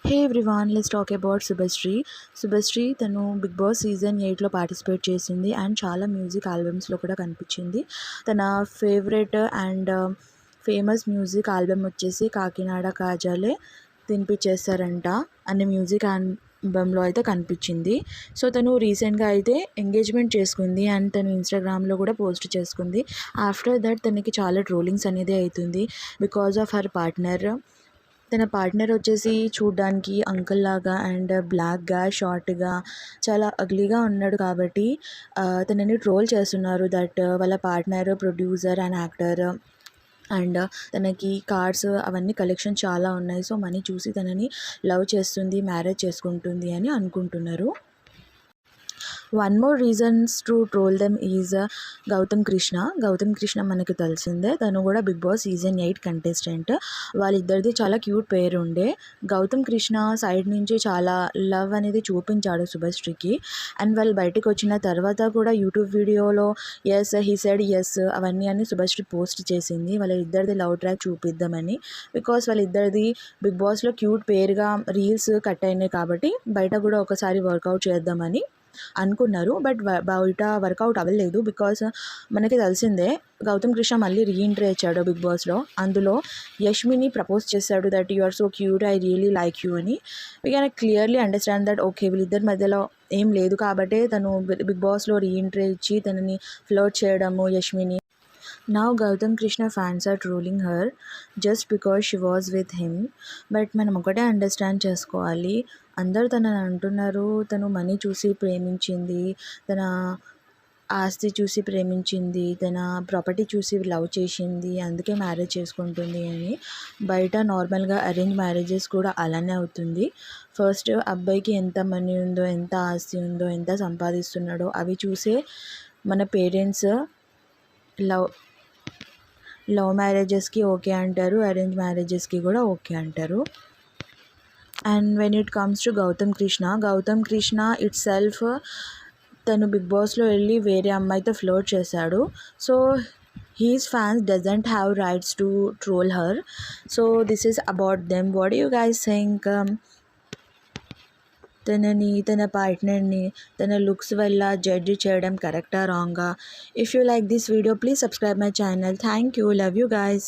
Hey everyone, let's talk about Subhashree. Subhashree తను big Boss season 8లో participate చేసింది and చాలా మ్యూజిక్ ఆల్బమ్స్లో కూడా కనిపించింది. తన favourite and famous music album వచ్చేసి కాకినాడ కాజాలే తినిపించేస్తారంట అనే మ్యూజిక్ ఆల్బమ్లో అయితే కనిపించింది. సో తను రీసెంట్గా అయితే ఎంగేజ్మెంట్ చేసుకుంది అండ్ తను ఇన్స్టాగ్రామ్లో కూడా పోస్ట్ చేసుకుంది. ఆఫ్టర్ దట్ తనకి చాలా ట్రోలింగ్స్ అనేది అవుతుంది బికాజ్ ఆఫ్ హర్ పార్ట్నర్. తన పార్ట్నర్ వచ్చేసి చూడ్డానికి అంకుల్ లాగా అండ్ బ్లాక్గా షార్ట్గా చాలా అగ్లీగా ఉన్నాడు కాబట్టి తనని ట్రోల్ చేస్తున్నారు. దట్ వాళ్ళ partner producer and actor and తనకి కార్స్ అవన్నీ కలెక్షన్ చాలా ఉన్నాయి. సో మనీ చూసి తనని లవ్ చేస్తుంది, మ్యారేజ్ చేసుకుంటుంది అని అనుకుంటున్నారు. One more reasons to troll them is Gautam Krishna. Gautam Krishna మనకు తెలిసిందే, తను కూడా బిగ్ బాస్ సీజన్ 8 కంటెస్టెంట్. వాళ్ళిద్దరిది చాలా క్యూట్ పేరు ఉండే. గౌతమ్ కృష్ణ సైడ్ నుంచి చాలా లవ్ అనేది చూపించాడు శుభశ్రీకి. అండ్ వాళ్ళు బయటకు వచ్చిన తర్వాత కూడా యూట్యూబ్ వీడియోలో ఎస్ హీ సెడ్ ఎస్ అవన్నీ అని శుభశ్రీ పోస్ట్ చేసింది వాళ్ళ ఇద్దరిది లవ్ ట్రాక్ చూపిద్దామని. బికాస్ వాళ్ళిద్దరిది బిగ్ బాస్లో క్యూట్ పేరుగా రీల్స్ కట్ అయినాయి కాబట్టి బయట కూడా ఒకసారి వర్కౌట్ చేద్దామని అనుకున్నారు. బట్ బయట వర్కౌట్ అవ్వలేదు. బికాస్ మనకి తెలిసిందే గౌతమ్ కృష్ణ మళ్ళీ రీఎంట్రీ ఇచ్చాడు బిగ్ బాస్లో. అందులో యష్మిని ప్రపోజ్ చేశాడు that you are so cute, I really like you అని. We can clearly understand that okay వీళ్ళిద్దరి మధ్యలో ఏం లేదు కాబట్టే తను బిగ్ బాస్లో రీఎంట్రీ ఇచ్చి తనని ఫ్లర్ట్ చేయడము యష్మిని. Now Gautam Krishna fans are trolling her just because she was with him. But మనం ఒకటే అండర్స్టాండ్ చేసుకోవాలి, అందరూ తనని అంటున్నారు తను మనీ చూసి ప్రేమించింది, తన ఆస్తి చూసి ప్రేమించింది, తన ప్రాపర్టీ చూసి లవ్ చేసింది, అందుకే మ్యారేజ్ చేసుకుంటుంది అని. బయట నార్మల్గా అరేంజ్ మ్యారేజెస్ కూడా అలానే అవుతుంది. ఫస్ట్ అబ్బాయికి ఎంత మనీ ఉందో, ఎంత ఆస్తి ఉందో, ఎంత సంపాదిస్తున్నాడో అవి చూసే మన పేరెంట్స్ లవ్ మ్యారేజెస్కి ఓకే అంటారు, అరేంజ్ మ్యారేజెస్కి కూడా ఓకే అంటారు. And when it comes to Gautam Krishna itself తను బిగ్ బాస్లో వెళ్ళి వేరే అమ్మాయితో ఫ్లోట్ చేశాడు. So his fans doesn't have rights to troll her. So this is about them. What you guys think? తనని, తన పార్ట్నర్ని తన లుక్స్ వల్ల జడ్జ్ చేయడం కరెక్టా రాంగా? If you like this video please subscribe my channel. Thank you. Love you guys.